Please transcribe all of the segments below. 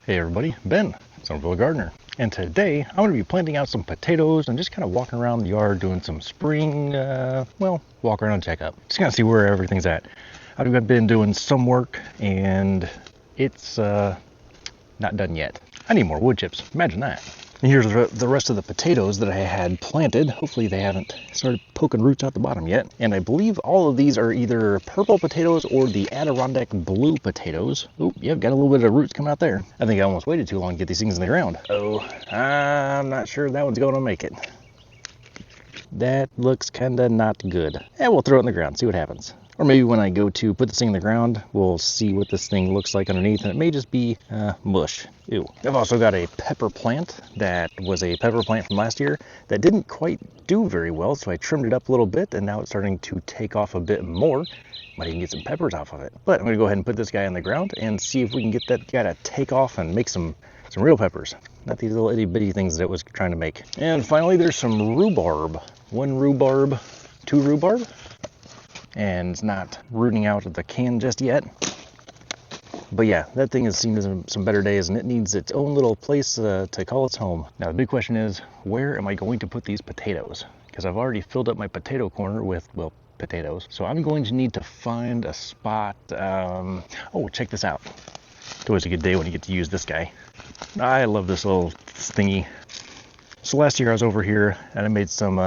Hey everybody, Ben, Somerville Gardener, and today I'm going to be planting out some potatoes and just kind of walking around the yard doing some spring, walk around and check up. Just kind of see where everything's at. I've been doing some work and it's not done yet. I need more wood chips, imagine that. And here's the rest of the potatoes that I had planted. Hopefully they haven't started poking roots out the bottom yet. And I believe all of these are either purple potatoes or the Adirondack blue potatoes. Oh, yeah, got a little bit of roots coming out there. I think I almost waited too long to get these things in the ground. Oh, I'm not sure that one's going to make it. That looks kind of not good. Yeah, we'll throw it in the ground, see what happens. Or maybe when I go to put this thing in the ground, we'll see what this thing looks like underneath, and it may just be mush. Ew. I've also got a pepper plant that was a pepper plant from last year that didn't quite do very well, so I trimmed it up a little bit, and now it's starting to take off a bit more. Might even get some peppers off of it. But I'm going to go ahead and put this guy in the ground and see if we can get that guy to take off and make some real peppers. Not these little itty bitty things that it was trying to make. And finally, there's some rhubarb. 1 rhubarb, 2 rhubarb. And it's not rooting out of the can just yet. But yeah, that thing has seen some better days, and it needs its own little place to call its home. Now the big question is, where am I going to put these potatoes? Because I've already filled up my potato corner with, well, potatoes. So I'm going to need to find a spot. Oh, check this out. It's always a good day when you get to use this guy. I love this little thingy. So last year I was over here and I made some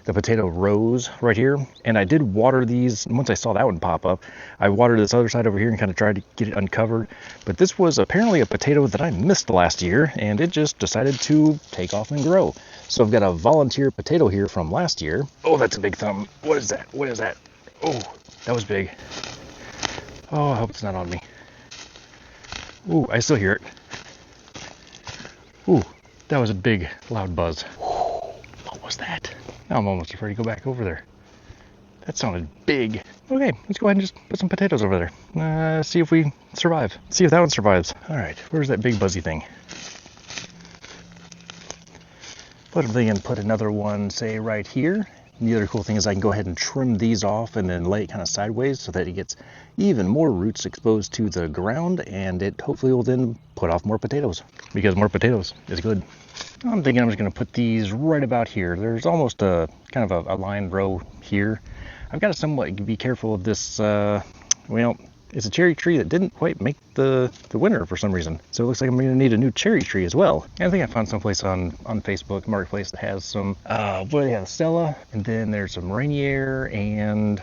the potato rows right here, and I did water these. And once I saw that one pop up, I watered this other side over here and kind of tried to get it uncovered. But this was apparently a potato that I missed last year, and it just decided to take off and grow. So I've got a volunteer potato here from last year. Oh, that's a big thumb. What is that? What is that? Oh, that was big. Oh, I hope it's not on me. Ooh, I still hear it. Ooh, that was a big, loud buzz. What was that? Now I'm almost afraid to go back over there. That sounded big. Okay, let's go ahead and just put some potatoes over there. See if we survive. See if that one survives. All right, where's that big buzzy thing? But I'm thinking put another one, say, right here. And the other cool thing is I can go ahead and trim these off and then lay it kind of sideways so that it gets even more roots exposed to the ground, and it hopefully will then put off more potatoes, because more potatoes is good. I'm thinking I'm just going to put these right about here. There's almost a kind of a lined row here. I've got to somewhat be careful of this. Well, it's a cherry tree that didn't quite make the winter for some reason. So it looks like I'm going to need a new cherry tree as well. And I think I found someplace on Facebook Marketplace that has some, what do they have? Stella, and then there's some Rainier, and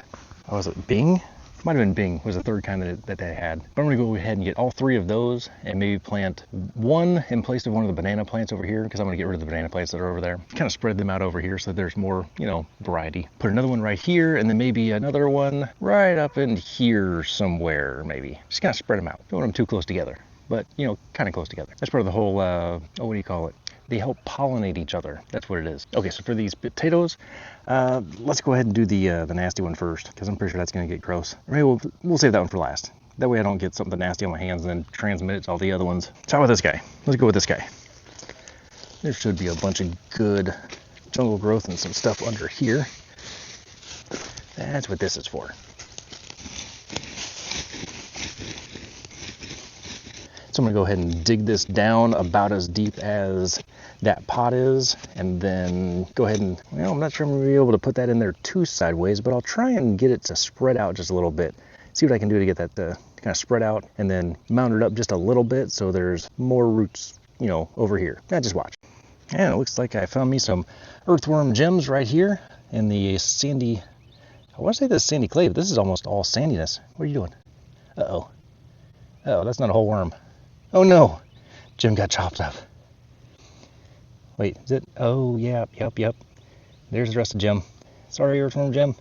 what was it, Bing? Might have been Bing was the third kind that they had. But I'm going to go ahead and get all 3 of those and maybe plant one in place of one of the banana plants over here, because I'm going to get rid of the banana plants that are over there. Kind of spread them out over here so that there's more, variety. Put another one right here, and then maybe another one right up in here somewhere, maybe. Just kind of spread them out. Don't want them too close together, but, kind of close together. That's part of the whole, what do you call it? They help pollinate each other. That's what it is. Okay, so for these potatoes, let's go ahead and do the nasty one first, because I'm pretty sure that's going to get gross. Maybe we'll save that one for last. That way I don't get something nasty on my hands and then transmit it to all the other ones. So how about this guy? Let's go with this guy. There should be a bunch of good jungle growth and some stuff under here. That's what this is for. So I'm going to go ahead and dig this down about as deep as that pot is, and then go ahead and, I'm not sure I'm going to be able to put that in there too sideways, but I'll try and get it to spread out just a little bit. See what I can do to get that to kind of spread out, and then mount it up just a little bit so there's more roots, over here. Now just watch. And it looks like I found me some earthworm gems right here in the sandy, I want to say this is sandy clay, but this is almost all sandiness. What are you doing? Uh-oh. Oh, that's not a whole worm. Oh no, Jim got chopped up. Wait, is it? Oh, yeah, yep. There's the rest of Jim. Sorry, earthworm Jim.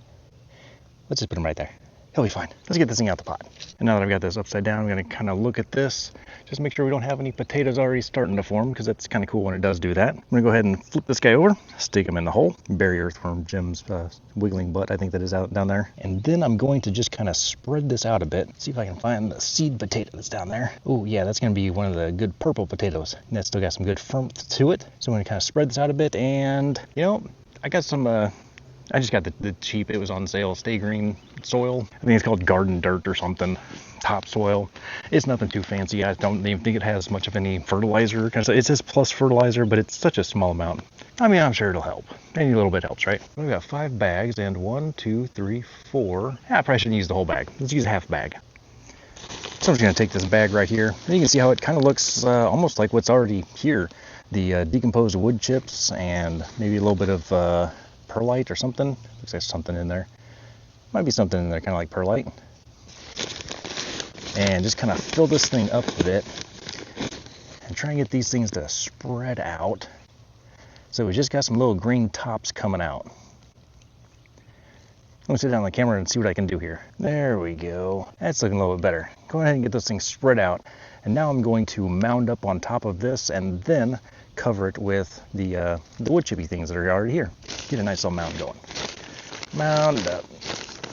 Let's just put him right there. He'll be fine. Let's get this thing out the pot. And now that I've got this upside down, I'm going to kind of look at this. Just make sure we don't have any potatoes already starting to form, because that's kind of cool when it does do that. I'm going to go ahead and flip this guy over, stick him in the hole, bury earthworm Jim's wiggling butt, I think that is out down there. And then I'm going to just kind of spread this out a bit. See if I can find the seed potato that's down there. Oh yeah, that's going to be one of the good purple potatoes. And that's still got some good firmth to it. So I'm going to kind of spread this out a bit, and I got some I just got the cheap, it was on sale, Stay Green soil. I think it's called garden dirt or something. Topsoil. It's nothing too fancy. I don't even think it has much of any fertilizer. It says plus fertilizer, but it's such a small amount. I mean, I'm sure it'll help. Any little bit helps, right? We've got 5 bags and 1, 2, 3, 4. I probably shouldn't use the whole bag. Let's use half bag. So I'm just gonna take this bag right here. And you can see how it kind of looks almost like what's already here. The decomposed wood chips and maybe a little bit of perlite or something. Looks like something in there. Might be something in there, kind of like perlite. And just kind of fill this thing up a bit and try and get these things to spread out. So we just got some little green tops coming out. Let me sit down on the camera and see what I can do here. There we go. That's looking a little bit better. Go ahead and get those things spread out. And now I'm going to mound up on top of this and then cover it with the wood chippy things that are already here. Get a nice little mound going. Mound up.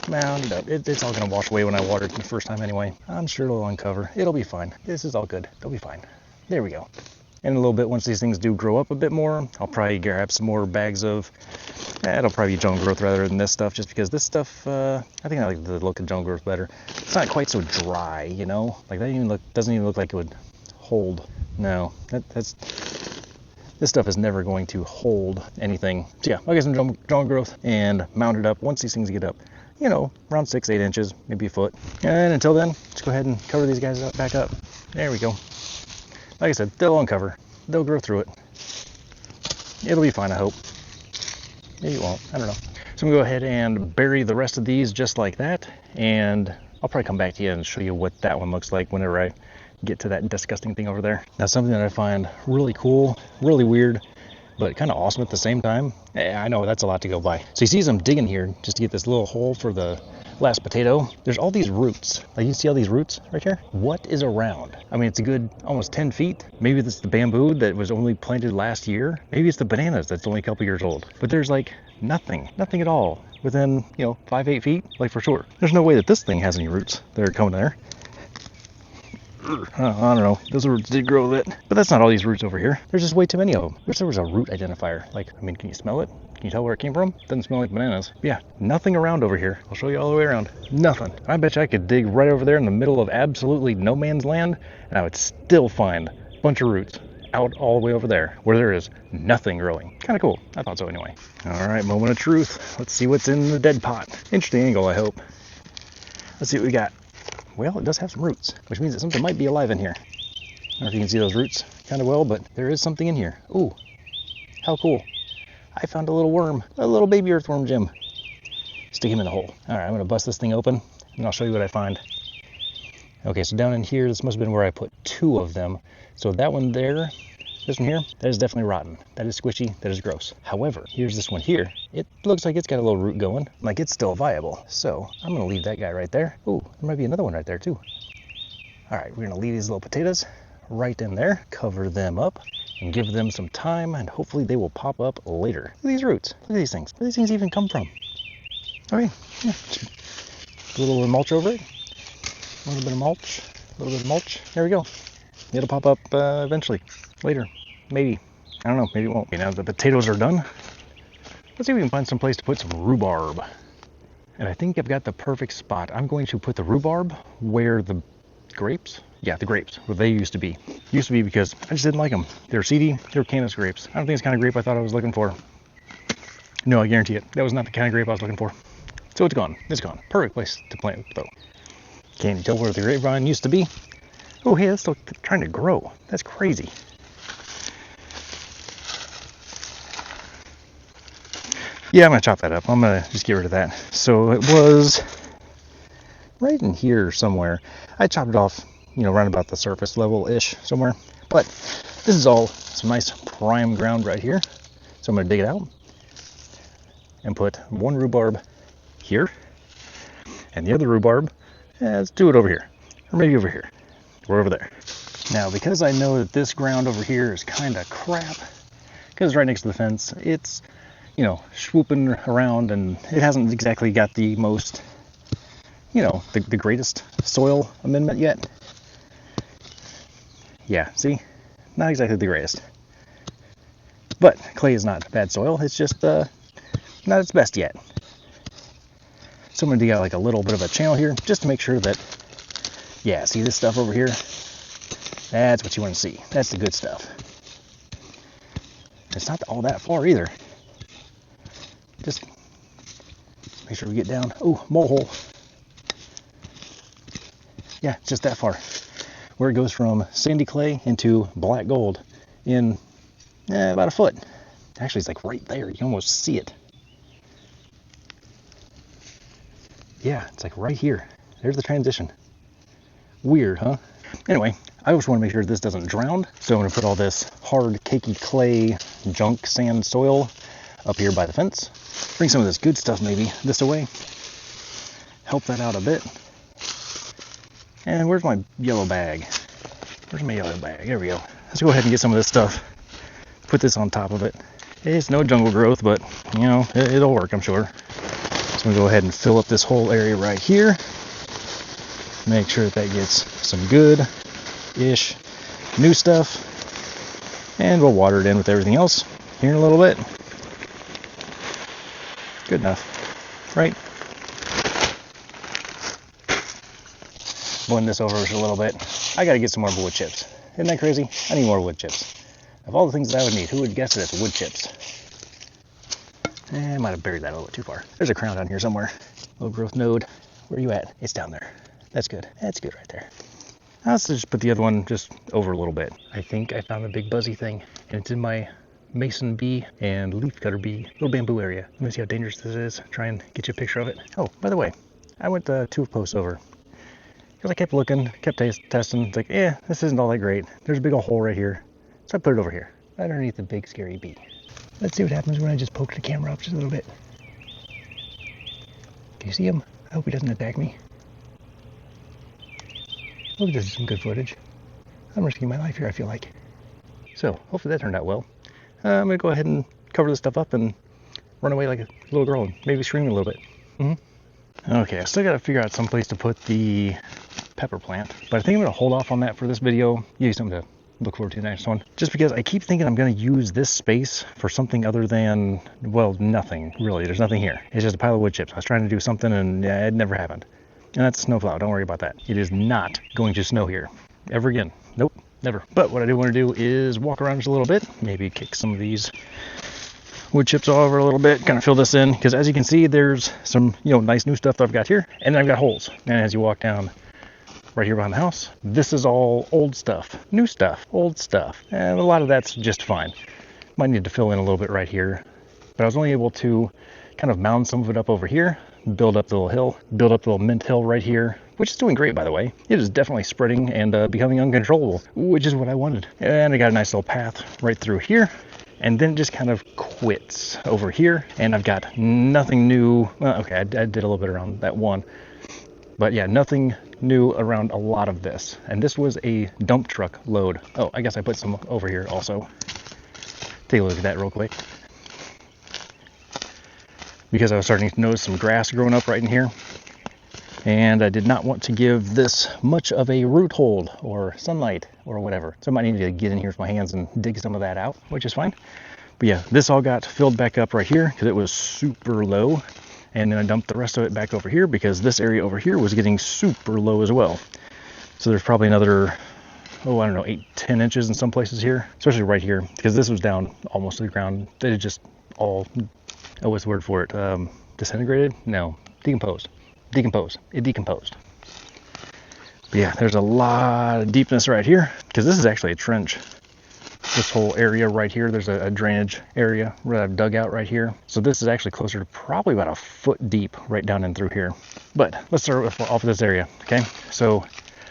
Mound up. It's all going to wash away when I water it the first time anyway. I'm sure it'll uncover. It'll be fine. This is all good. It'll be fine. There we go. In a little bit, once these things do grow up a bit more, I'll probably grab some more bags of, it'll probably be jungle growth rather than this stuff, just because this stuff, I think I like the look of jungle growth better. It's not quite so dry, you know? Like that doesn't even look like it would hold. No, this stuff is never going to hold anything. So yeah, I'll get some jungle growth and mount it up once these things get up. You know, around 6-8 inches, maybe a foot. And until then, let's go ahead and cover these guys up, back up. There we go. Like I said, they'll uncover. They'll grow through it. It'll be fine, I hope. Maybe it won't. I don't know. So I'm going to go ahead and bury the rest of these just like that. And I'll probably come back to you and show you what that one looks like whenever I get to that disgusting thing over there. Now, something that I find really cool, really weird, but kind of awesome at the same time. I know that's a lot to go by. So you see as I'm digging here just to get this little hole for the last potato, there's all these roots. Like you see all these roots right here? What is around? I mean, it's a good almost 10 feet. Maybe it's the bamboo that was only planted last year. Maybe it's the bananas that's only a couple years old. But there's like nothing at all within, 5-8 feet, like for sure. There's no way that this thing has any roots that are coming there. I don't know. Those roots did grow a bit, but that's not all these roots over here. There's just way too many of them. Wish there was a root identifier. Like, I mean, can you smell it? Can you tell where it came from? Doesn't smell like bananas. But yeah, nothing around over here. I'll show you all the way around. Nothing. I bet you I could dig right over there in the middle of absolutely no man's land, and I would still find a bunch of roots out all the way over there, where there is nothing growing. Kind of cool. I thought so anyway. All right, moment of truth. Let's see what's in the dead pot. Interesting angle, I hope. Let's see what we got. Well, it does have some roots, which means that something might be alive in here. I don't know if you can see those roots kind of well, but there is something in here. Ooh, how cool. I found a little worm, a little baby earthworm gem. Stick him in the hole. All right, I'm gonna bust this thing open and I'll show you what I find. Okay, so down in here, this must have been where I put 2 of them. So that one there, this one here, that is definitely rotten. That is squishy, that is gross. However, here's this one here. It looks like it's got a little root going, like it's still viable. So I'm gonna leave that guy right there. Ooh, there might be another one right there too. All right, we're gonna leave these little potatoes right in there, cover them up, and give them some time, and hopefully they will pop up later. Look at these roots, look at these things. Where do these things even come from? Okay, yeah. A little bit of mulch over it. A little bit of mulch, a little bit of mulch. There we go. It'll pop up eventually, later, maybe. I don't know, maybe it won't. Okay, now the potatoes are done. Let's see if we can find some place to put some rhubarb. And I think I've got the perfect spot. I'm going to put the rhubarb where the grapes, the grapes, where they used to be. Used to be because I just didn't like them. They're seedy, they're Canis grapes. I don't think it's the kind of grape I thought I was looking for. No, I guarantee it. That was not the kind of grape I was looking for. So it's gone, it's gone. Perfect place to plant it though. Can't you tell where the grapevine used to be? Oh, hey, that's still trying to grow. That's crazy. Yeah, I'm going to chop that up. I'm going to just get rid of that. So it was right in here somewhere. I chopped it off, around about the surface level-ish somewhere. But this is all some nice prime ground right here. So I'm going to dig it out and put one rhubarb here. And the other rhubarb, let's do it over here. Or maybe over here. Or over there. Now, because I know that this ground over here is kind of crap, because it's right next to the fence, it's swooping around, and it hasn't exactly got the most, the greatest soil amendment yet. Yeah, see? Not exactly the greatest. But clay is not bad soil. It's just, not its best yet. So I'm going to dig out like a little bit of a channel here just to make sure that, yeah, see this stuff over here? That's what you want to see. That's the good stuff. It's not all that far either. Just make sure we get down. Oh, mole hole. Yeah, it's just that far. Where it goes from sandy clay into black gold in about a foot. Actually, it's like right there. You can almost see it. Yeah, it's like right here. There's the transition. Weird, huh? Anyway, I just want to make sure this doesn't drown. So I'm going to put all this hard, cakey clay, junk, sand, soil up here by the fence. Bring some of this good stuff maybe this away. Help that out a bit. And where's my yellow bag? Where's my yellow bag? There we go. Let's go ahead and get some of this stuff. Put this on top of it. It's no jungle growth, but you know, it'll work, I'm sure. So I'm going to go ahead and fill up this whole area right here. Make sure that gets some good-ish new stuff. And we'll water it in with everything else here in a little bit. Good enough, right? Blend this over just a little bit. I got to get some more wood chips. Isn't that crazy? I need more wood chips. Of all the things that I would need, who would guess that it's wood chips? I might have buried that a little bit too far. There's a crown down here somewhere. Low growth node. Where are you at? It's down there. That's good. That's good right there. Now let's just put the other one just over a little bit. I think I found the big buzzy thing, and it's in my mason bee and leafcutter bee little bamboo area. Let me see how dangerous this is. Try and get you a picture of it. Oh, by the way, I went 2 posts over. Because I kept looking, kept testing. It's like, this isn't all that great. There's a big old hole right here. So I put it over here, right underneath the big scary bee. Let's see what happens when I just poke the camera up just a little bit. Can you see him? I hope he doesn't attack me. Look, this is some good footage. I'm risking my life here, I feel like. So, hopefully that turned out well. I'm going to go ahead and cover this stuff up and run away like a little girl and maybe scream a little bit. Okay, I still got to figure out some place to put the pepper plant. But I think I'm going to hold off on that for this video. Give you something to look forward to the next one. Just because I keep thinking I'm going to use this space for something other than, well, nothing. Really, there's nothing here. It's just a pile of wood chips. I was trying to do something and it never happened. And that's a snowplow. Don't worry about that. It is not going to snow here ever again. Nope, never. But what I do want to do is walk around just a little bit. Maybe kick some of these wood chips all over a little bit, kind of fill this in, because as you can see, there's some, nice new stuff that I've got here, and then I've got holes. And as you walk down right here behind the house, this is all old stuff, new stuff, old stuff, and a lot of that's just fine. Might need to fill in a little bit right here, but I was only able to kind of mound some of it up over here, build up the little hill, build up the little mint hill right here, which is doing great, by the way. It is definitely spreading and becoming uncontrollable, which is what I wanted. And I got a nice little path right through here. And then it just kind of quits over here, and I've got nothing new. Well, okay, I did a little bit around that one, but yeah, nothing new around a lot of this. And this was a dump truck load. Oh, I guess I put some over here also. Take a look at that real quick. Because I was starting to notice some grass growing up right in here. And I did not want to give this much of a root hold or sunlight or whatever. So I might need to get in here with my hands and dig some of that out, which is fine. But yeah, this all got filled back up right here because it was super low. And then I dumped the rest of it back over here because this area over here was getting super low as well. So there's probably another, 8-10 inches in some places here, especially right here, because this was down almost to the ground. They had just all, what's the word for it? Disintegrated? No, decomposed. It decomposed. But yeah, there's a lot of deepness right here because this is actually a trench. This whole area right here, there's a drainage area where I've dug out right here. So this is actually closer to probably about a foot deep right down in through here. But let's start off with this area, okay? So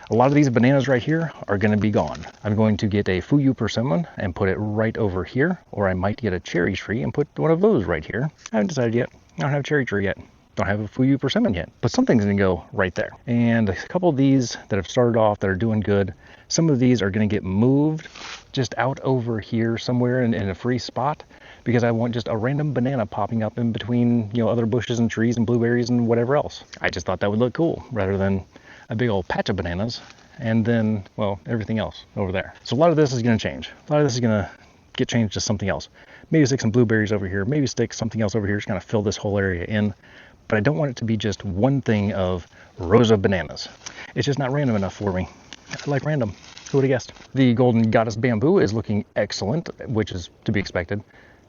a lot of these bananas right here are going to be gone. I'm going to get a Fuyu persimmon and put it right over here, or I might get a cherry tree and put one of those right here. I haven't decided yet. I don't have a cherry tree yet. Don't have a Fuyu persimmon yet, but something's going to go right there. And a couple of these that have started off that are doing good, some of these are going to get moved just out over here somewhere in a free spot because I want just a random banana popping up in between, other bushes and trees and blueberries and whatever else. I just thought that would look cool rather than a big old patch of bananas and then, well, everything else over there. So a lot of this is going to change. A lot of this is going to get changed to something else. Maybe stick some blueberries over here, maybe stick something else over here, just kind of fill this whole area in. But I don't want it to be just one thing of rows of bananas. It's just not random enough for me. I like random. Who would have guessed? The Golden Goddess Bamboo is looking excellent, which is to be expected.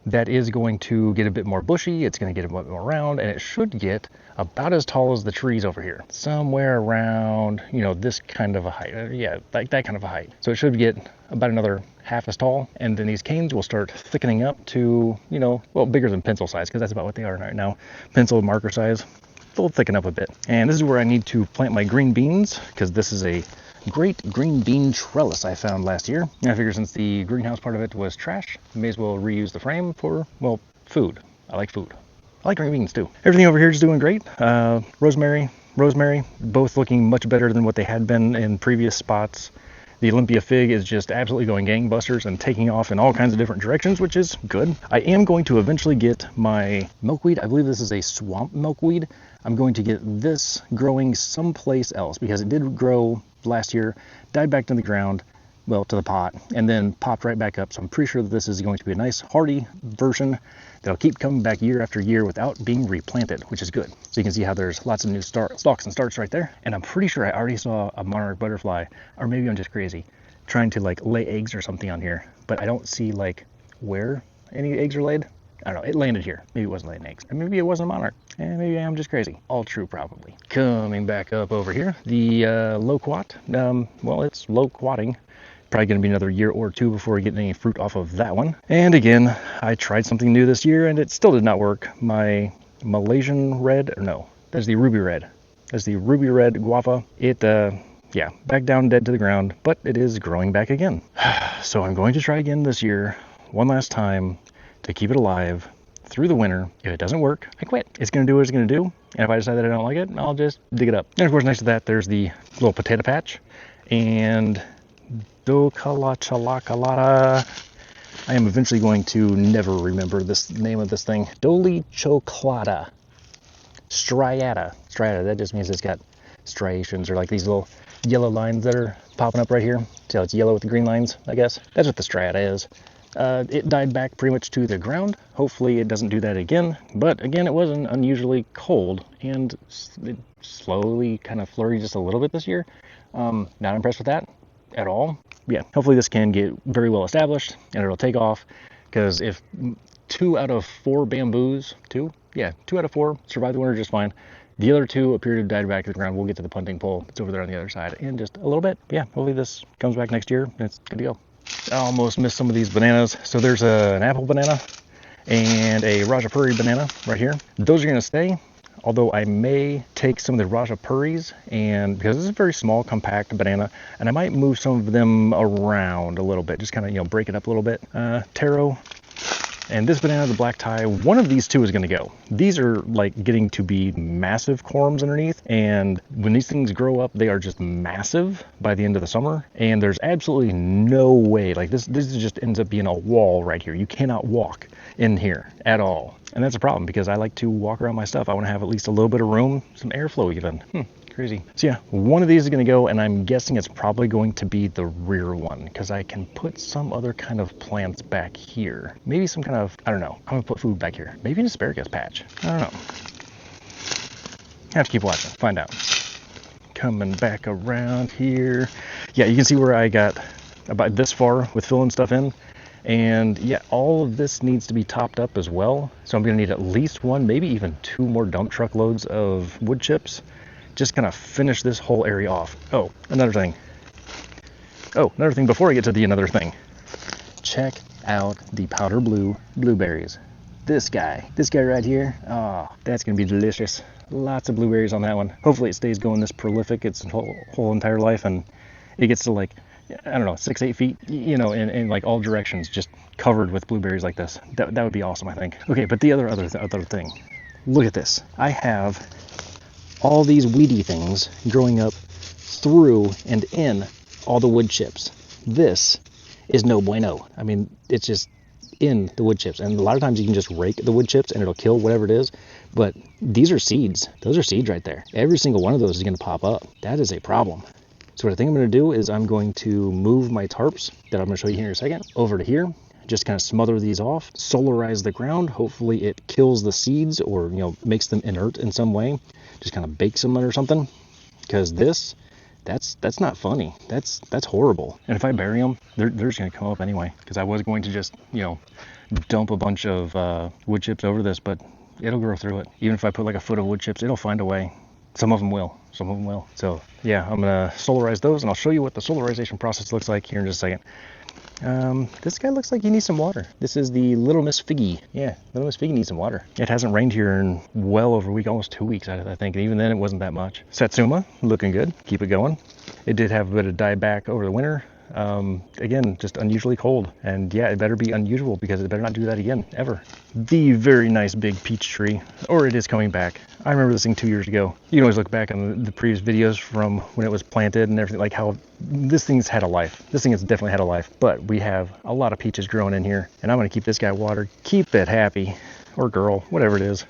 That is going to get a bit more bushy, it's going to get a bit more round, and it should get about as tall as the trees over here. Somewhere around, you know, this kind of a height. Yeah, like that kind of a height. So it should get about another half as tall, and then these canes will start thickening up to, you know, well, bigger than pencil size, because that's about what they are right now. Pencil marker size. They'll thicken up a bit. And this is where I need to plant my green beans, because this is a great green bean trellis I found last year. And I figure since the greenhouse part of it was trash, I may as well reuse the frame for, well, food. I like food. I like green beans too. Everything over here is doing great. Rosemary, both looking much better than what they had been in previous spots. The Olympia fig is just absolutely going gangbusters and taking off in all kinds of different directions, which is good. I am going to eventually get my milkweed. I believe this is a swamp milkweed. I'm going to get this growing someplace else because it did grow last year, died back to the ground, well, to the pot, and then popped right back up. So I'm pretty sure that this is going to be a nice hardy version that'll keep coming back year after year without being replanted, which is good. So you can see how there's lots of new stalks and starts right there. And I'm pretty sure I already saw a monarch butterfly, or maybe I'm just crazy, trying to like lay eggs or something on here, but I don't see like where any eggs are laid. I don't know, it landed here. Maybe it wasn't laying eggs. Or maybe it wasn't a monarch. And maybe I'm just crazy. All true, probably. Coming back up over here, the loquat. Well, it's loquating. Probably going to be another year or two before we get any fruit off of that one. And again, I tried something new this year and it still did not work. My Malaysian red, or no, that's the ruby red. That's the ruby red guava. It, yeah, back down dead to the ground, but it is growing back again. So I'm going to try again this year, one last time, to keep it alive through the winter. If it doesn't work, I quit. It's going to do what it's going to do. And if I decide that I don't like it, I'll just dig it up. And of course, next to that, there's the little potato patch. And Dochalachalacalata. I am eventually going to never remember this name of this thing. Dolichoclata. Striata. Striata, that just means it's got striations or like these little yellow lines that are popping up right here. See how it's yellow with the green lines, I guess? That's what the striata is. It died back pretty much to the ground. Hopefully it doesn't do that again. But again, it wasn't unusually cold and it slowly kind of flurried just a little bit this year. Not impressed with that at all. Yeah, hopefully this can get very well established and it'll take off, because if 2 out of 4 bamboos, 2 out of 4 survive the winter just fine. The other 2 appear to have died back to the ground. We'll get to the punting pole. It's over there on the other side in just a little bit. Yeah, hopefully this comes back next year and it's good to go. I almost missed some of these bananas. So there's an apple banana and a Rajapuri banana right here. Those are going to stay, although I may take some of the Rajapuris, and because this is a very small, compact banana, and I might move some of them around a little bit, just kind of, you know, break it up a little bit. Taro. And this banana, the black tie, one of these 2 is going to go. These are like getting to be massive corms underneath. And when these things grow up, they are just massive by the end of the summer. And there's absolutely no way, like this just ends up being a wall right here. You cannot walk in here at all. And that's a problem because I like to walk around my stuff. I want to have at least a little bit of room, some airflow even. Crazy. So yeah, one of these is going to go, and I'm guessing it's probably going to be the rear one because I can put some other kind of plants back here. Maybe some kind of, I don't know. I'm going to put food back here. Maybe an asparagus patch. I don't know. I have to keep watching. Find out. Coming back around here. Yeah, you can see where I got about this far with filling stuff in. And yeah, all of this needs to be topped up as well. So I'm going to need at least 1, maybe even 2 more dump truck loads of wood chips. Just kind of finish this whole area off. Oh, another thing before I get to the another thing. Check out the powder blue blueberries. This guy right here. Oh, that's going to be delicious. Lots of blueberries on that one. Hopefully it stays going this prolific its whole entire life, and it gets to like, I don't know, 6-8 feet, you know, in like all directions, just covered with blueberries like this. That would be awesome, I think. Okay, but the other thing. Look at this. I have all these weedy things growing up through and in all the wood chips. This is no bueno. I mean, it's just in the wood chips. And a lot of times you can just rake the wood chips and it'll kill whatever it is. But these are seeds. Those are seeds right there. Every single one of those is going to pop up. That is a problem. So what I think I'm going to do is I'm going to move my tarps that I'm going to show you here in a second over to here. Just kind of smother these off, solarize the ground. Hopefully it kills the seeds or, makes them inert in some way. Just kind of bakes them or something. Because that's not funny. That's horrible. And if I bury them, they're just going to come up anyway. Because I was going to just, dump a bunch of wood chips over this, but it'll grow through it. Even if I put like a foot of wood chips, it'll find a way. Some of them will. Some of them will. So yeah, I'm going to solarize those, and I'll show you what the solarization process looks like here in just a second. This guy looks like he needs some water. This is the Little Miss Figgy. Yeah, Little Miss Figgy needs some water. It hasn't rained here in well over a week, almost 2 weeks, I think. And even then, it wasn't that much. Satsuma, looking good. Keep it going. It did have a bit of dieback over the winter. Again, just unusually cold. And yeah, it better be unusual because it better not do that again, ever. The very nice big peach tree, or it is coming back. I remember this thing 2 years ago. You can always look back on the previous videos from when it was planted and everything, like how this thing's had a life. This thing has definitely had a life, but we have a lot of peaches growing in here, and I'm going to keep this guy watered, keep it happy, or girl, whatever it is.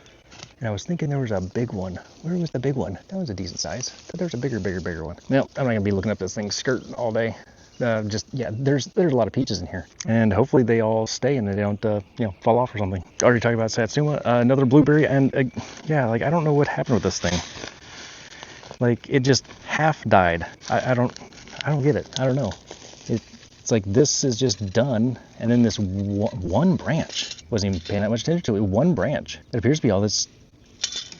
And I was thinking there was a big one. Where was the big one? That was a decent size, but there's a bigger one. Well, I'm not going to be looking up this thing's skirt all day. There's a lot of peaches in here, and hopefully they all stay and they don't fall off or something. Already talking about Satsuma, another blueberry, and I don't know what happened with this thing. Like, it just half died. I don't get it. I don't know. It's like this is just done, and then this one branch, wasn't even paying that much attention to it. One branch. It appears to be all that's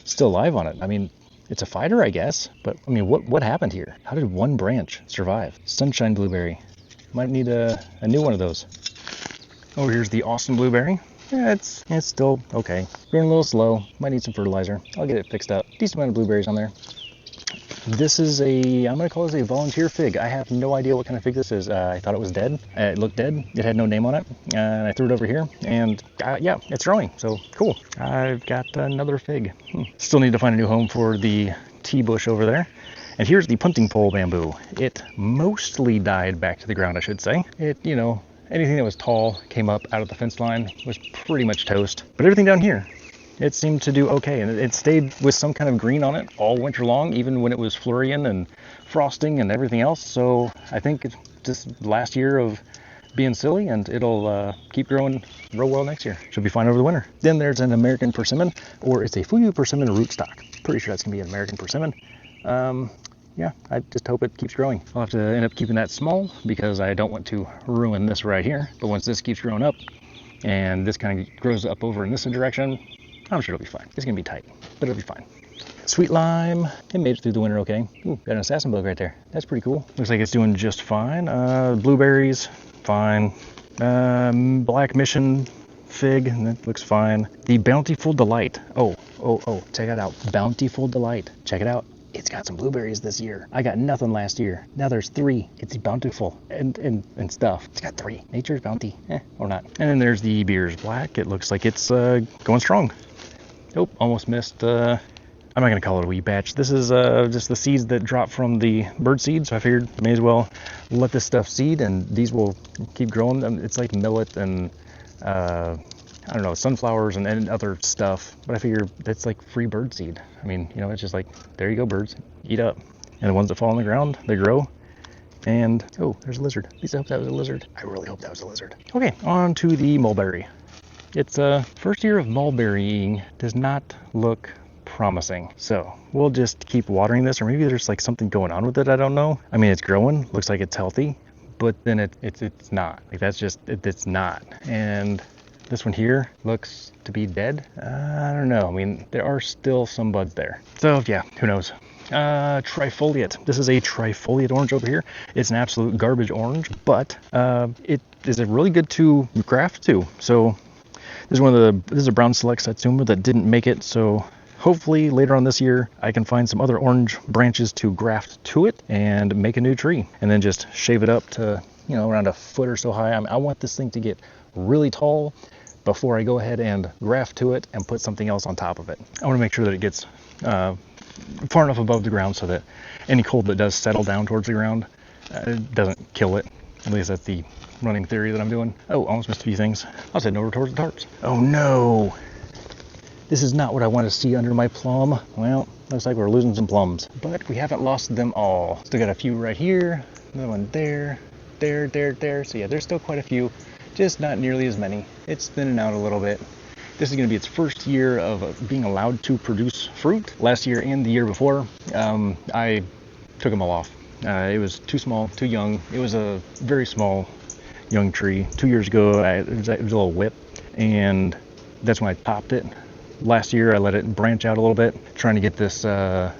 still alive on it. I mean, it's a fighter, I guess, but I mean, what happened here? How did one branch survive? Sunshine blueberry. Might need a new one of those. Oh, here's the Austin blueberry. Yeah, it's still okay. Growing a little slow. Might need some fertilizer. I'll get it fixed up. Decent amount of blueberries on there. This is I'm going to call this a volunteer fig. I have no idea what kind of fig this is. I thought it was dead. It looked dead. It had no name on it. And I threw it over here. And yeah, it's growing. So cool. I've got another fig. Still need to find a new home for the tea bush over there. And here's the punting pole bamboo. It mostly died back to the ground, I should say. It, anything that was tall came up out of the fence line, was pretty much toast. But everything down here, it seemed to do okay, and it stayed with some kind of green on it all winter long, even when it was flurrying and frosting and everything else. So I think it's just last year of being silly, and it'll keep growing real well next year. Should be fine over the winter. Then there's an American persimmon, or it's a Fuyu persimmon rootstock. Pretty sure that's gonna be an American persimmon. Yeah, I just hope it keeps growing. I'll have to end up keeping that small because I don't want to ruin this right here. But once this keeps growing up and this kind of grows up over in this direction, I'm sure it'll be fine. It's gonna be tight, but it'll be fine. Sweet lime, it made it through the winter okay. Ooh, got an assassin bug right there. That's pretty cool. Looks like it's doing just fine. Blueberries, fine. Black mission fig, that looks fine. The Bountiful Delight. Oh, check it out. Bountiful Delight. Check it out. It's got some blueberries this year. I got nothing last year. Now there's 3. It's bountiful and stuff. It's got 3. Nature's bounty. Or not. And then there's the Beers Black. It looks like it's going strong. Oh, almost missed. I'm not going to call it a wee batch. This is just the seeds that dropped from the bird seed. So I figured I may as well let this stuff seed, and these will keep growing. It's like millet and I don't know, sunflowers and other stuff, but I figure that's like free bird seed. I mean, it's just like, there you go, birds, eat up. And the ones that fall on the ground, they grow. And, oh, there's a lizard. At least I hope that was a lizard. I really hope that was a lizard. Okay, on to the mulberry. It's first year of mulberrying does not look promising. So we'll just keep watering this, or maybe there's like something going on with it, I don't know. I mean, it's growing, looks like it's healthy, but then it's not. Like, that's just, it's not. And this one here looks to be dead. I don't know. I mean, there are still some buds there. So yeah, who knows? Trifoliate. This is a trifoliate orange over here. It's an absolute garbage orange, but it is really good to graft too. So this is a brown select Satsuma that didn't make it. So hopefully later on this year, I can find some other orange branches to graft to it and make a new tree, and then just shave it up to, around a foot or so high. I want this thing to get really tall before I go ahead and graft to it and put something else on top of it. I want to make sure that it gets far enough above the ground so that any cold that does settle down towards the ground doesn't kill it. At least that's the running theory that I'm doing. Oh, almost missed a few things. I was heading over towards the tarps. Oh no! This is not what I want to see under my plum. Well, looks like we're losing some plums, but we haven't lost them all. Still got a few right here, another one there. So yeah, there's still quite a few, just not nearly as many. It's thinning out a little bit. This is going to be its first year of being allowed to produce fruit. Last year and the year before, I took them all off. It was too small, too young. It was a very small young tree. 2 years ago, it was a little whip, and that's when I topped it. Last year, I let it branch out a little bit, trying to get this, the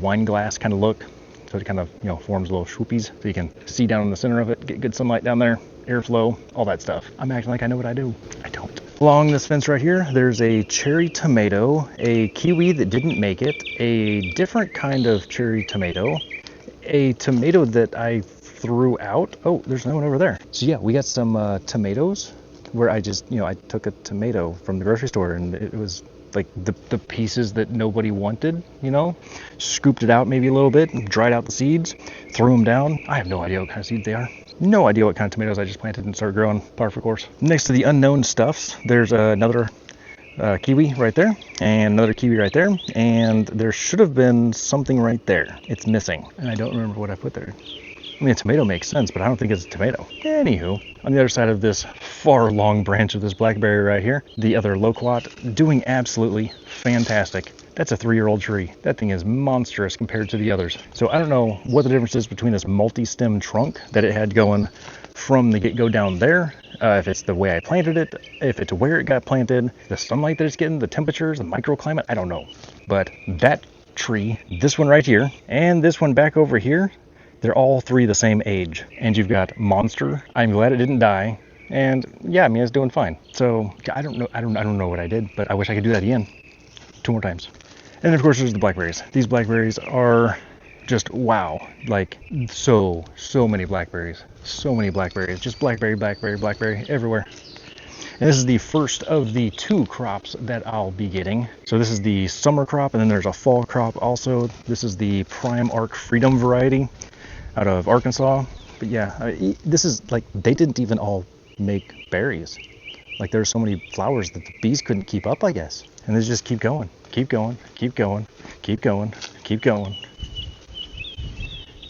wine glass kind of look. So it kind of, forms little swoopies, so you can see down in the center of it, get good sunlight down there, airflow, all that stuff. I'm acting like I know what I do. I don't. Along this fence right here, there's a cherry tomato, a kiwi that didn't make it, a different kind of cherry tomato, a tomato that I threw out. Oh, there's another one over there. So yeah, we got some tomatoes where I just, I took a tomato from the grocery store, and it was like the pieces that nobody wanted, scooped it out maybe a little bit, dried out the seeds, threw them down. I have no idea what kind of seeds they are. No idea what kind of tomatoes I just planted and started growing, par for course. Next to the unknown stuffs, there's another kiwi right there, and another kiwi right there, and there should have been something right there. It's missing, and I don't remember what I put there. I mean, a tomato makes sense, but I don't think it's a tomato. Anywho, on the other side of this far long branch of this blackberry right here, the other loquat, doing absolutely fantastic. That's a 3-year-old tree. That thing is monstrous compared to the others. So I don't know what the difference is between this multi-stem trunk that it had going from the get-go down there, if it's the way I planted it, if it's where it got planted, the sunlight that it's getting, the temperatures, the microclimate, I don't know. But that tree, this one right here, and this one back over here, they're all three the same age. And you've got Monster. I'm glad it didn't die. And yeah, I mean, it's doing fine. So I don't know what I did, but I wish I could do that again 2 more times. And then of course there's the blackberries. These blackberries are just wow. Like so many blackberries. So many blackberries. Just blackberry everywhere. And this is the first of the 2 crops that I'll be getting. So this is the summer crop, and then there's a fall crop also. This is the Prime Arc Freedom variety out of Arkansas. But yeah, this is like, they didn't even all make berries. Like there's so many flowers that the bees couldn't keep up, I guess. And they just keep going.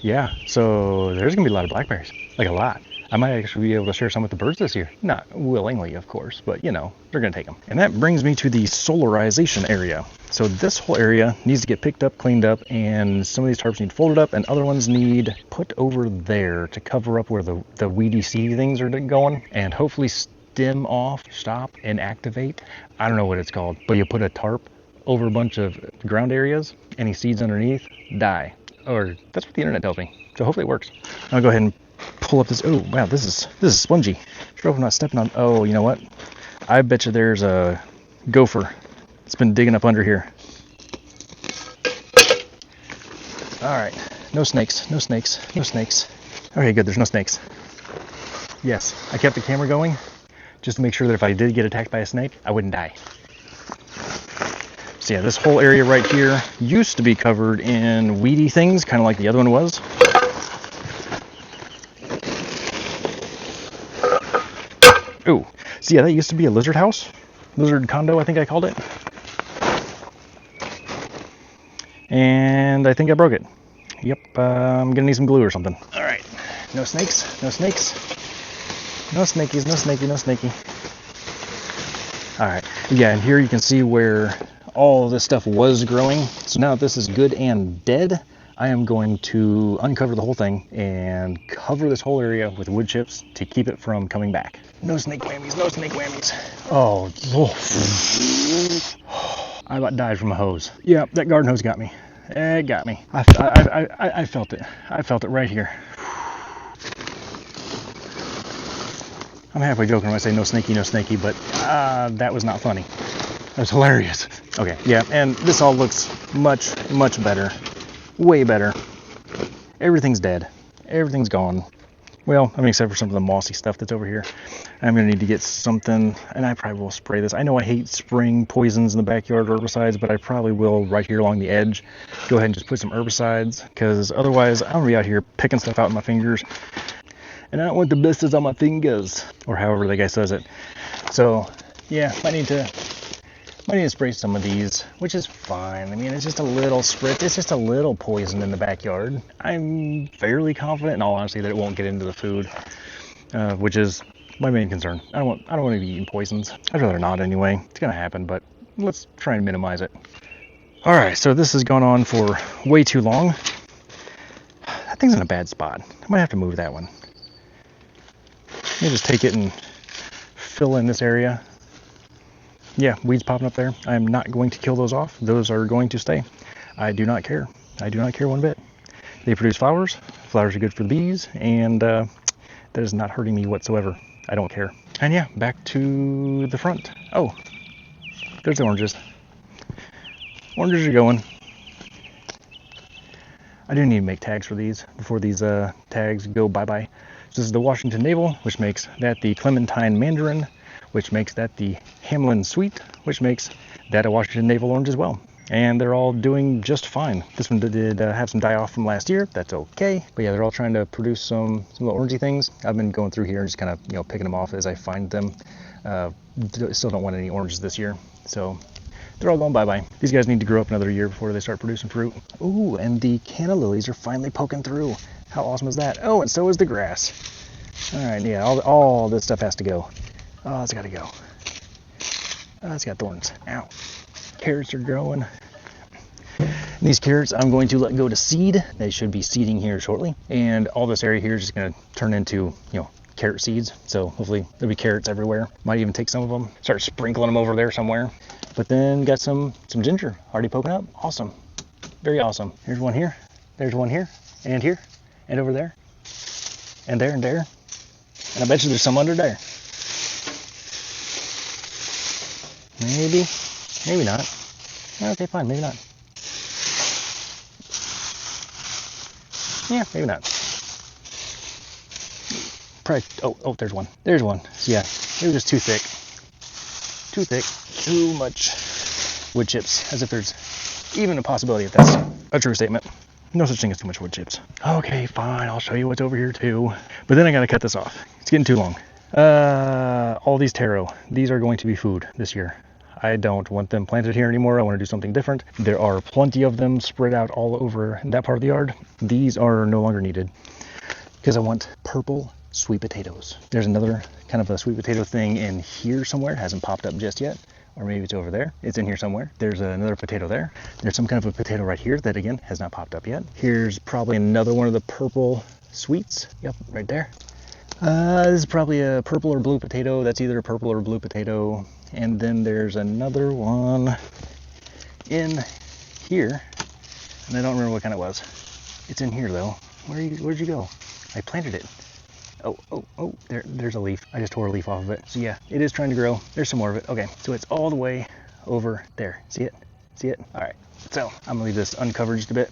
Yeah, so there's gonna be a lot of blackberries, like a lot. I might actually be able to share some with the birds this year. Not willingly, of course, but they're gonna take them. And that brings me to the solarization area. So this whole area needs to get picked up, cleaned up, and some of these tarps need folded up, and other ones need put over there to cover up where the weedy seedy things are going, and hopefully stem off, stop, and activate. I don't know what it's called, but you put a tarp over a bunch of ground areas, any seeds underneath die. Or that's what the internet tells me. So hopefully it works. I'll go ahead and pull up this. Oh wow, this is spongy. Sure hope I'm not stepping on. Oh, you know what? I bet you there's a gopher. It's been digging up under here. All right, no snakes. Okay, good. There's no snakes. Yes, I kept the camera going just to make sure that if I did get attacked by a snake, I wouldn't die. So yeah, this whole area right here used to be covered in weedy things, kind of like the other one was. Oh, so yeah, that used to be a lizard house. Lizard condo, I think I called it. And I think I broke it. Yep, I'm gonna need some glue or something. All right, no snakes. No snaky. All right, yeah, and here you can see where all of this stuff was growing. So now that this is good and dead, I am going to uncover the whole thing and cover this whole area with wood chips to keep it from coming back. No snake whammies. Oh, I about died from a hose. Yeah, that garden hose got me. It got me. I felt it. I felt it right here. I'm halfway joking when I say no snaky, but that was not funny. That was hilarious. Okay, yeah, and this all looks much better. Way better. Everything's dead. Everything's gone. Well, I mean, except for some of the mossy stuff that's over here. I'm going to need to get something, and I probably will spray this. I know I hate spraying poisons in the backyard, herbicides, but I probably will right here along the edge. Go ahead and just put some herbicides, because otherwise I'm going to be out here picking stuff out with my fingers. And I don't want the blisters on my fingers, or however the guy says it. So, yeah, might need I need to spray some of these, which is fine. I mean, it's just a little spritz. It's just a little poison in the backyard. I'm fairly confident, in all honesty, that it won't get into the food, which is my main concern. I don't want to be eating poisons. I'd rather not anyway. It's gonna happen, but let's try and minimize it. All right, so this has gone on for way too long. That thing's in a bad spot. I might have to move that one. Let me just take it and fill in this area. Yeah, weeds popping up there. I'm not going to kill those off. Those are going to stay. I do not care. I do not care one bit. They produce flowers. Flowers are good for the bees, and that is not hurting me whatsoever. I don't care. And yeah, back to the front. Oh, there's the oranges. Oranges are going. I do need to make tags for these before these tags go bye-bye. So this is the Washington Navel, which makes that the Clementine Mandarin, which makes that the Hamlin Sweet, which makes that a Washington Navel Orange as well. And they're all doing just fine. This one did have some die-off from last year. That's okay. But yeah, they're all trying to produce some little orangey things. I've been going through here and just kind of, picking them off as I find them. Still don't want any oranges this year. So they're all going bye-bye. These guys need to grow up another year before they start producing fruit. Ooh, and the canna lilies are finally poking through. How awesome is that? Oh, and so is the grass. All right, yeah, all this stuff has to go. Oh, it's got to go. Oh, it's got thorns. Ow. Carrots are growing. These carrots I'm going to let go to seed. They should be seeding here shortly. And all this area here is just going to turn into, carrot seeds. So hopefully there'll be carrots everywhere. Might even take some of them, start sprinkling them over there somewhere. But then got some ginger already poking up. Awesome. Very awesome. Here's one here. There's one here. And here. And over there. And there and there. And I bet you there's some under there. Maybe. Maybe not. Okay, fine. Maybe not. Yeah, maybe not. Probably. Oh, there's one. There's one. So yeah, it was just too thick. Too thick. Too much wood chips. As if there's even a possibility that that's a true statement. No such thing as too much wood chips. Okay, fine. I'll show you what's over here too. But then I gotta cut this off. It's getting too long. All these taro. These are going to be food this year. I don't want them planted here anymore. I want to do something different. There are plenty of them spread out all over that part of the yard. These are no longer needed because I want purple sweet potatoes. There's another kind of a sweet potato thing in here somewhere. It hasn't popped up just yet. Or maybe it's over there. It's in here somewhere. There's another potato there. There's some kind of a potato right here that, again, has not popped up yet. Here's probably another one of the purple sweets. Yep, right there. This is probably a purple or blue potato. That's either a purple or blue potato. And then there's another one in here. And I don't remember what kind it was. It's in here, though. Where'd you go? I planted it. Oh, there's a leaf. I just tore a leaf off of it. So yeah, it is trying to grow. There's some more of it. Okay, so it's all the way over there. See it? See it? All right. So I'm gonna leave this uncovered just a bit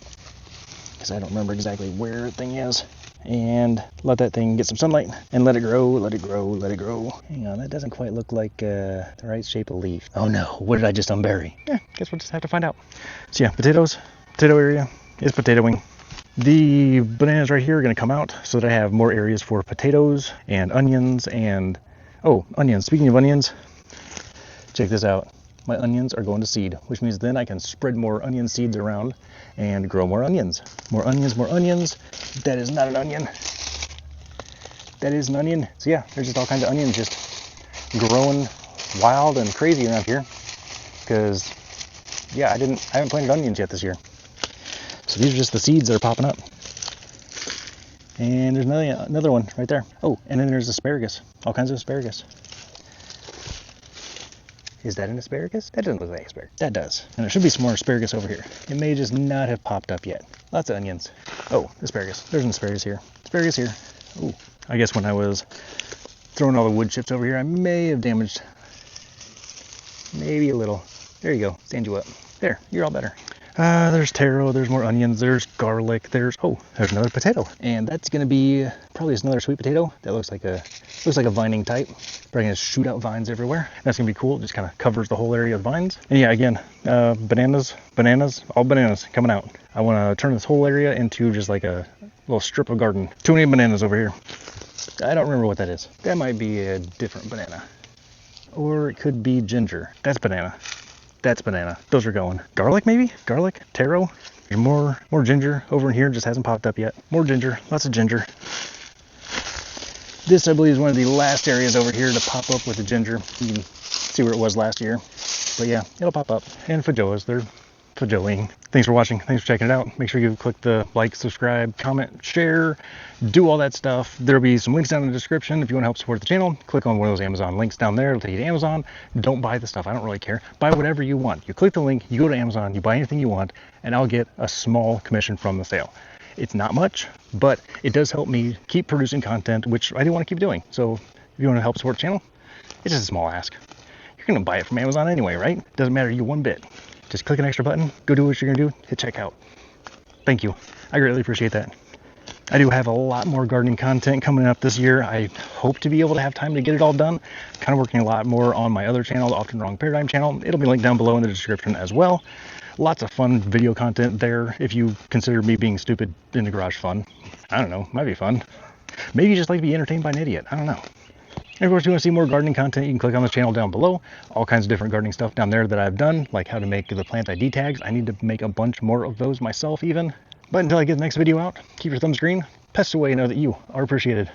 because I don't remember exactly where the thing is. And let that thing get some sunlight and let it grow, let it grow, let it grow. Hang on, that doesn't quite look like the right shape of leaf. Oh no, what did I just unbury? Yeah, guess we'll just have to find out. So yeah, potatoes, potato area is potatoing. The bananas right here are going to come out so that I have more areas for potatoes and onions and, onions. Speaking of onions, check this out. My onions are going to seed, which means then I can spread more onion seeds around and grow more onions. More onions, more onions. That is not an onion. That is an onion. So yeah, there's just all kinds of onions just growing wild and crazy around here. Because, yeah, I haven't planted onions yet this year. So these are just the seeds that are popping up. And there's another one right there. Oh, and then there's asparagus. All kinds of asparagus. Is that an asparagus? That doesn't look like asparagus. That does. And there should be some more asparagus over here. It may just not have popped up yet. Lots of onions. Oh, asparagus. There's an asparagus here. Asparagus here. Ooh. I guess when I was throwing all the wood chips over here, I may have damaged maybe a little. There you go. Stand you up. There. You're all better. There's taro, there's more onions, there's garlic, there's another potato. And that's gonna be probably just another sweet potato that looks like a vining type. Probably gonna shoot out vines everywhere. That's gonna be cool. It just kind of covers the whole area with vines. And yeah, again, bananas, all bananas coming out. I wanna turn this whole area into just like a little strip of garden. Too many bananas over here. I don't remember what that is. That might be a different banana. Or it could be ginger. That's banana. That's banana. Those are going. Garlic maybe? Garlic? Taro? There's more ginger over in here. Just hasn't popped up yet. More ginger. Lots of ginger. This, I believe, is one of the last areas over here to pop up with the ginger. You can see where it was last year. But yeah, it'll pop up. And feijoas, they're feijoing. Thanks for watching. Thanks for checking it out. Make sure you click the like, subscribe, comment, share, do all that stuff. There'll be some links down in the description if you want to help support the channel. Click on one of those Amazon links down there. It'll take you to Amazon. Don't buy the stuff. I don't really care. Buy whatever you want. You click the link, you go to Amazon, you buy anything you want, and I'll get a small commission from the sale. It's not much, but it does help me keep producing content, which I do want to keep doing. So if you want to help support the channel, it's just a small ask. You're going to buy it from Amazon anyway, right? Doesn't matter to you one bit. Just click an extra button, go do what you're going to do, hit checkout. Thank you. I greatly appreciate that. I do have a lot more gardening content coming up this year. I hope to be able to have time to get it all done. Kind of working a lot more on my other channel, the Often Wrong Paradigm channel. It'll be linked down below in the description as well. Lots of fun video content there if you consider me being stupid in the garage fun. I don't know, might be fun. Maybe you just like to be entertained by an idiot. I don't know. And of course, if you want to see more gardening content, you can click on the channel down below. All kinds of different gardening stuff down there that I've done, like how to make the plant ID tags. I need to make a bunch more of those myself even. But until I get the next video out, keep your thumbs green, pest away, and know that you are appreciated.